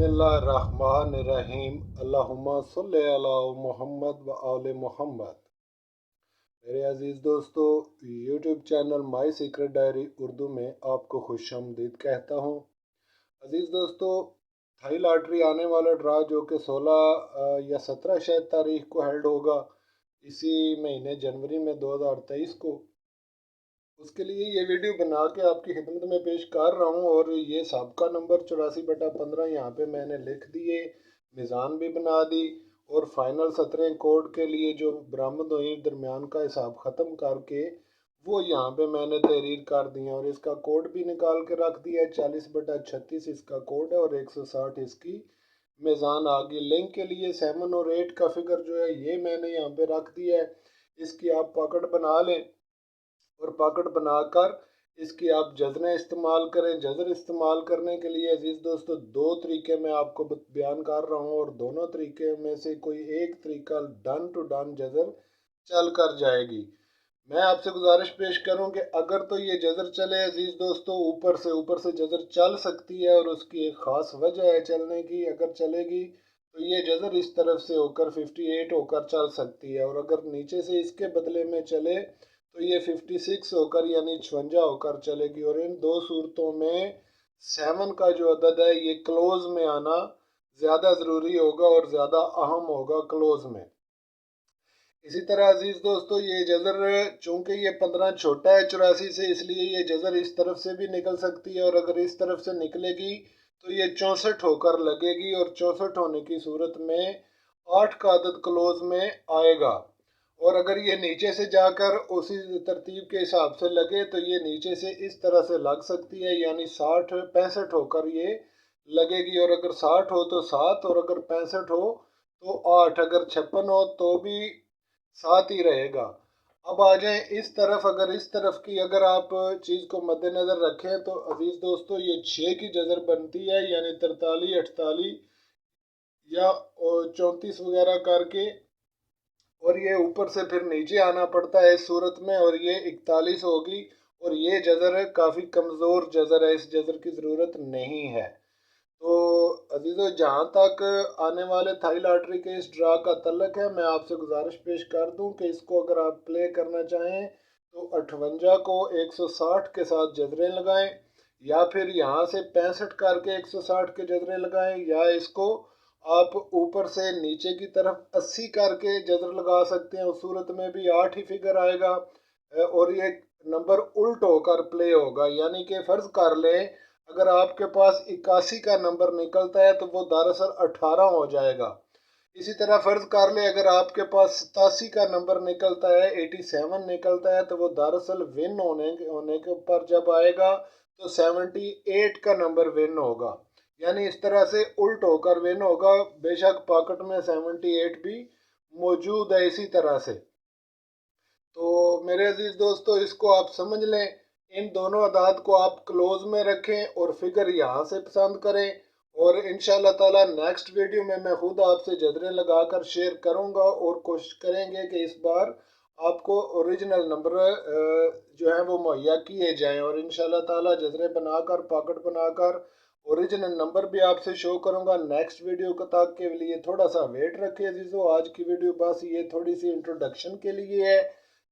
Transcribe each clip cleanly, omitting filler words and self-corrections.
बिस्मिल्लाहिर्रहमानिर्रहीम। अल्लाहुम्मा सल्लि अला मुहम्मद व आले मोहम्मद। मेरे अजीज़ दोस्तों, YouTube channel my secret diary Urdu में आपको खुशामदीद कहता हूँ। अजीज़ दोस्तों, थाई लॉटरी आने वाला ड्रा जो कि 16 या 17 शायद तारीख को हेल्ड होगा, इसी महीने जनवरी में 2023 को। उसके लिए ये वीडियो बना के आपकी खिदमत में पेश कर रहा हूँ। और ये सबका नंबर 84/15 यहाँ पे मैंने लिख दिए, मिज़ान भी बना दी, और फाइनल 17 कोड के लिए जो बरामद हुई दरमियान का हिसाब ख़त्म करके वो यहाँ पे मैंने तहरीर कर दी है। और इसका कोड भी निकाल के रख दिया है। 40/36 इसका कोड है और 160 इसकी मिज़ान आ गई। लिंक के लिए 7 और 8 का फिगर जो है ये मैंने यहाँ पे रख दिया है। इसकी आप पकड़ बना लें और पकड़ बनाकर इसकी आप जज़रें इस्तेमाल करें। जज़र इस्तेमाल करने के लिए अजीज़ दोस्तों 2 तरीके मैं आपको बयान कर रहा हूँ, और दोनों तरीके में से कोई एक तरीका डन टू डन जज़र चल कर जाएगी। मैं आपसे गुजारिश पेश करूं कि अगर तो ये जज़र चले अजीज़ दोस्तों, ऊपर से जज़र चल सकती है और उसकी एक ख़ास वजह है चलने की। अगर चलेगी तो ये जज़र इस तरफ से होकर 58 होकर चल सकती है, और अगर नीचे से इसके बदले में चले तो ये 56 होकर यानी 56 होकर चलेगी। और इन दो सूरतों में 7 का जो अदद है ये क्लोज में आना ज़्यादा ज़रूरी होगा और ज़्यादा अहम होगा क्लोज में। इसी तरह अजीज़ दोस्तों, ये जज़र चूँकि ये 15 छोटा है 84 से, इसलिए ये जज़र इस तरफ से भी निकल सकती है, और अगर इस तरफ से निकलेगी तो ये 64 होकर लगेगी, और 64 होने की सूरत में 8 का अदद क्लोज में आएगा। और अगर ये नीचे से जाकर उसी तरतीब के हिसाब से लगे तो ये नीचे से इस तरह से लग सकती है, यानी 65 होकर ये लगेगी। और अगर 60 हो तो 7, और अगर 65 हो तो 8, अगर 56 हो तो भी 7 ही रहेगा। अब आ जाएं इस तरफ। अगर इस तरफ की अगर आप चीज़ को मद्देनज़र रखें तो अजीज़ दोस्तों ये 6 की जज़र बनती है, यानी 43, 48 या 34 वगैरह करके, और ये ऊपर से फिर नीचे आना पड़ता है इस सूरत में, और ये 41 होगी। और ये जज़र काफ़ी कमज़ोर जज़र है, इस जज़र की ज़रूरत नहीं है। तो अजीज़ों, जहाँ तक आने वाले थाई लॉटरी के इस ड्रा का तल्लक है, मैं आपसे गुजारिश पेश कर दूं कि इसको अगर आप प्ले करना चाहें तो 58 को 160 के साथ जज़रें लगाएं, या फिर यहाँ से 65 करके 160 के जज़रें लगाएं, या इसको आप ऊपर से नीचे की तरफ 80 करके जज़र लगा सकते हैं। उस सूरत में भी 8 ही फिगर आएगा, और ये नंबर उल्ट होकर प्ले होगा। यानी कि फ़र्ज़ कर लें अगर आपके पास 81 का नंबर निकलता है तो वो दरअसल 18 हो जाएगा। इसी तरह फ़र्ज़ कर ले अगर आपके पास 87 का नंबर निकलता है, 87 निकलता है, तो वो दरअसल विन होने के ऊपर जब आएगा तो 78 का नंबर विन होगा। यानी इस तरह से उल्ट होकर विन होगा। बेशक पॉकेट में 78 भी मौजूद है इसी तरह से। तो मेरे अजीज दोस्तों, इसको आप समझ लें। इन दोनों अदाद को आप क्लोज में रखें और फिगर यहाँ से पसंद करें, और इंशाल्लाह ताला नेक्स्ट वीडियो में मैं खुद आपसे जदरें लगाकर शेयर करूँगा, और कोशिश करेंगे कि इस बार आपको ओरिजिनल नंबर जो है वो मुहैया किए जाएं। और इंशाल्लाह ताला जदरें बनाकर पॉकेट बनाकर ओरिजिनल नंबर भी आपसे शो करूँगा नेक्स्ट वीडियो को तक के लिए। थोड़ा सा वेट रखिए अजीज़ों। आज की वीडियो बस ये थोड़ी सी इंट्रोडक्शन के लिए है,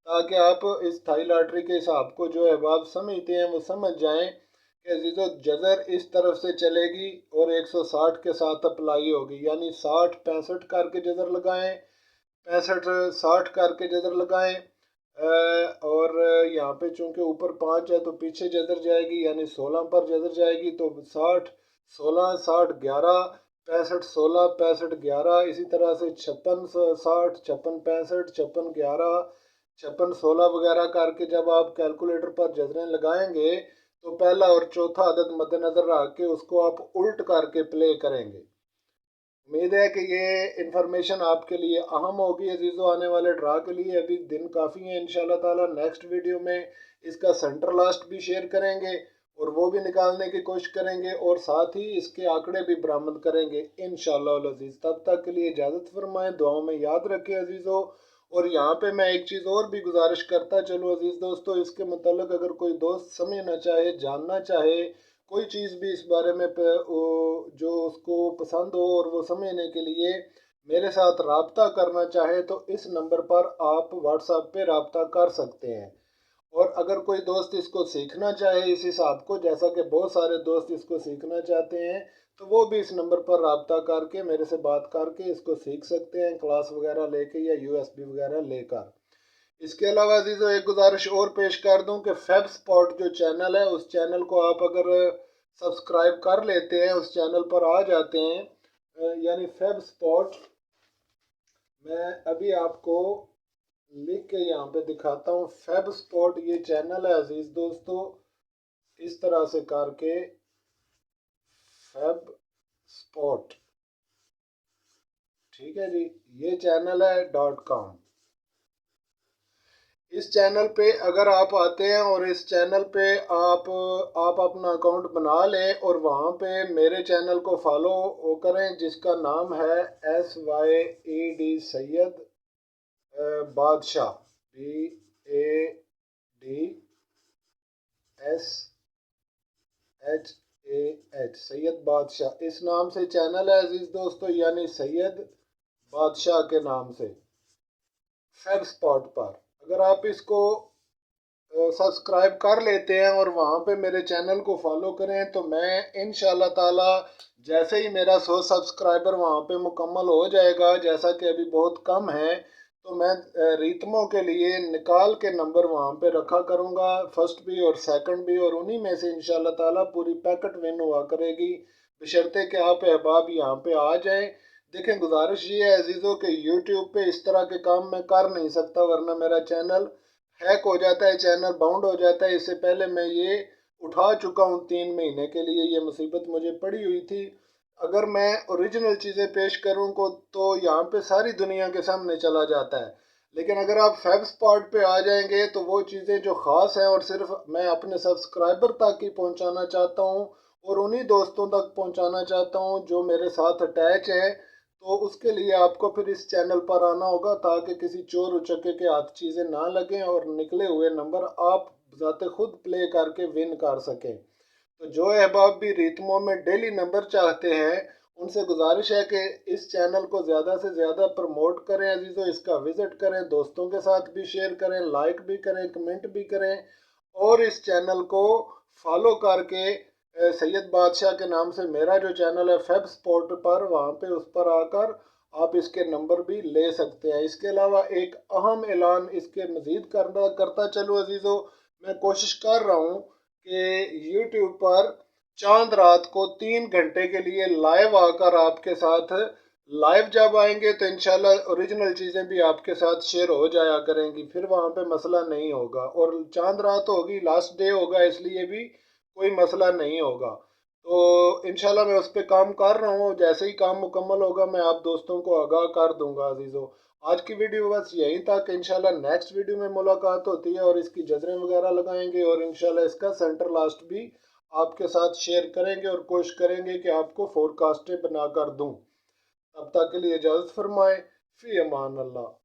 ताकि आप इस थाई लॉटरी के हिसाब को जो है वो आप समझते हैं वो समझ जाएं कि अजीज़ों जज़र इस तरफ से चलेगी और 160 के साथ अप्लाई होगी, यानी 60 65 करके जज़र लगाएं, 65 60 करके जज़र लगाएं। और यहाँ पे चूंकि ऊपर 5 है तो पीछे जज़र जाएगी, यानी 16 पर जज़र जाएगी, तो 60 16 60 11 65 16 65 11, इसी तरह से 56 60 56 65 56 11 56 16 वगैरह करके जब आप कैलकुलेटर पर जज़रें लगाएंगे तो पहला और चौथा अदद मद्देनज़र रख के उसको आप उल्ट करके प्ले करेंगे। उम्मीद है कि ये इन्फॉर्मेशन आपके लिए अहम होगी अजीज़ों। आने वाले ड्रा के लिए अभी दिन काफ़ी है। इंशाल्लाह ताला नेक्स्ट वीडियो में इसका सेंटर लास्ट भी शेयर करेंगे और वो भी निकालने की कोशिश करेंगे, और साथ ही इसके आंकड़े भी बरामद करेंगे इंशाल्लाह अजीज़। तब तक के लिए इजाज़त फरमाएं, दुआओं में याद रखें अजीज़ों। और यहाँ पे मैं एक चीज़ और भी गुजारिश करता चलूँ अजीज़ दोस्तों, इसके मतलब अगर कोई दोस्त समझना चाहे, जानना चाहे, कोई चीज़ भी इस बारे में जो उसको पसंद हो और वो समझने के लिए मेरे साथ राब्ता करना चाहे तो इस नंबर पर आप व्हाट्सएप पे राब्ता कर सकते हैं। और अगर कोई दोस्त इसको सीखना चाहे इस हिसाब को, जैसा कि बहुत सारे दोस्त इसको सीखना चाहते हैं, तो वो भी इस नंबर पर राब्ता करके मेरे से बात करके इसको सीख सकते हैं, क्लास वगैरह लेके या यूएसबी वगैरह लेकर। इसके अलावा अजीज़ों एक गुजारिश और पेश कर दूं कि फेब स्पॉट जो चैनल है उस चैनल को आप अगर सब्सक्राइब कर लेते हैं, उस चैनल पर आ जाते हैं, यानी फेब स्पॉट, मैं अभी आपको लिख के यहाँ पे दिखाता हूँ। फेब स्पॉट ये चैनल है अजीज दोस्तों, इस तरह से करके फेब स्पॉट, ठीक है जी, ये चैनल है .com। इस चैनल पे अगर आप आते हैं और इस चैनल पे आप अपना अकाउंट बना लें और वहाँ पे मेरे चैनल को फॉलो करें जिसका नाम है SYED सैयद बादशाह, BADSHAH सैयद बादशाह, इस नाम से चैनल है अजीज दोस्तों, यानी सैयद बादशाह के नाम से फेब स्पॉट पर। अगर आप इसको सब्सक्राइब कर लेते हैं और वहाँ पे मेरे चैनल को फॉलो करें तो मैं इंशाल्लाह ताला जैसे ही मेरा 100 सब्सक्राइबर वहाँ पे मुकम्मल हो जाएगा, जैसा कि अभी बहुत कम है, तो मैं रीतमों के लिए निकाल के नंबर वहाँ पे रखा करूँगा, फर्स्ट भी और सेकंड भी, और उन्हीं में से इंशाल्लाह ताला पूरी पैकेट विन हुआ करेगी, बशर्ते कि आप अहबाब यहाँ पे आ जाएं। देखें, गुजारिश ये है अजीज़ों कि यूट्यूब पे इस तरह के काम मैं कर नहीं सकता, वरना मेरा चैनल हैक हो जाता है, चैनल बाउंड हो जाता है। इससे पहले मैं ये उठा चुका हूँ, 3 महीने के लिए ये मुसीबत मुझे पड़ी हुई थी। अगर मैं ओरिजिनल चीज़ें पेश करूँ को तो यहाँ पे सारी दुनिया के सामने चला जाता है, लेकिन अगर आप फेब स्पॉट पे आ जाएंगे तो वो चीज़ें जो ख़ास हैं और सिर्फ मैं अपने सब्सक्राइबर तक ही पहुँचाना चाहता हूँ और उन्हीं दोस्तों तक पहुँचाना चाहता हूँ जो मेरे साथ अटैच है, तो उसके लिए आपको फिर इस चैनल पर आना होगा ताकि किसी चोर उचक्के के हाथ चीज़ें ना लगें और निकले हुए नंबर आप ज़ाते खुद प्ले करके विन कर सकें। तो जो अहबाब भी रितमों में डेली नंबर चाहते हैं उनसे गुजारिश है कि इस चैनल को ज़्यादा से ज़्यादा प्रमोट करें अजीज़ों, इसका विज़िट करें, दोस्तों के साथ भी शेयर करें, लाइक भी करें, कमेंट भी करें, और इस चैनल को फॉलो करके सैयद बादशाह के नाम से मेरा जो चैनल है फेब स्पॉट पर, वहाँ पे उस पर आकर आप इसके नंबर भी ले सकते हैं। इसके अलावा एक अहम ऐलान इसके मज़ीद करता चलूँ अजीज़ों, मैं कोशिश कर रहा हूँ कि यूट्यूब पर चांद रात को 3 घंटे के लिए लाइव आकर आपके साथ, लाइव जब आएंगे तो इंशाल्लाह ओरिजिनल चीज़ें भी आपके साथ शेयर हो जाया करेंगी, फिर वहाँ पे मसला नहीं होगा। और चांद रात होगी, लास्ट डे होगा, इसलिए भी कोई मसला नहीं होगा। तो इंशाल्लाह मैं उस पर काम कर रहा हूँ, जैसे ही काम मुकम्मल होगा मैं आप दोस्तों को आगाह कर दूंगा अजीज़ों। आज की वीडियो बस यहीं तक, इंशाल्लाह नेक्स्ट वीडियो में मुलाकात होती है और इसकी जजरें वगैरह लगाएंगे और इंशाल्लाह इसका सेंटर लास्ट भी आपके साथ शेयर करेंगे और कोशिश करेंगे कि आपको फोरकास्टें बना कर दूँ। तब तक के लिए इजाज़त फरमाएं। फ़ी अमान अल्लाह।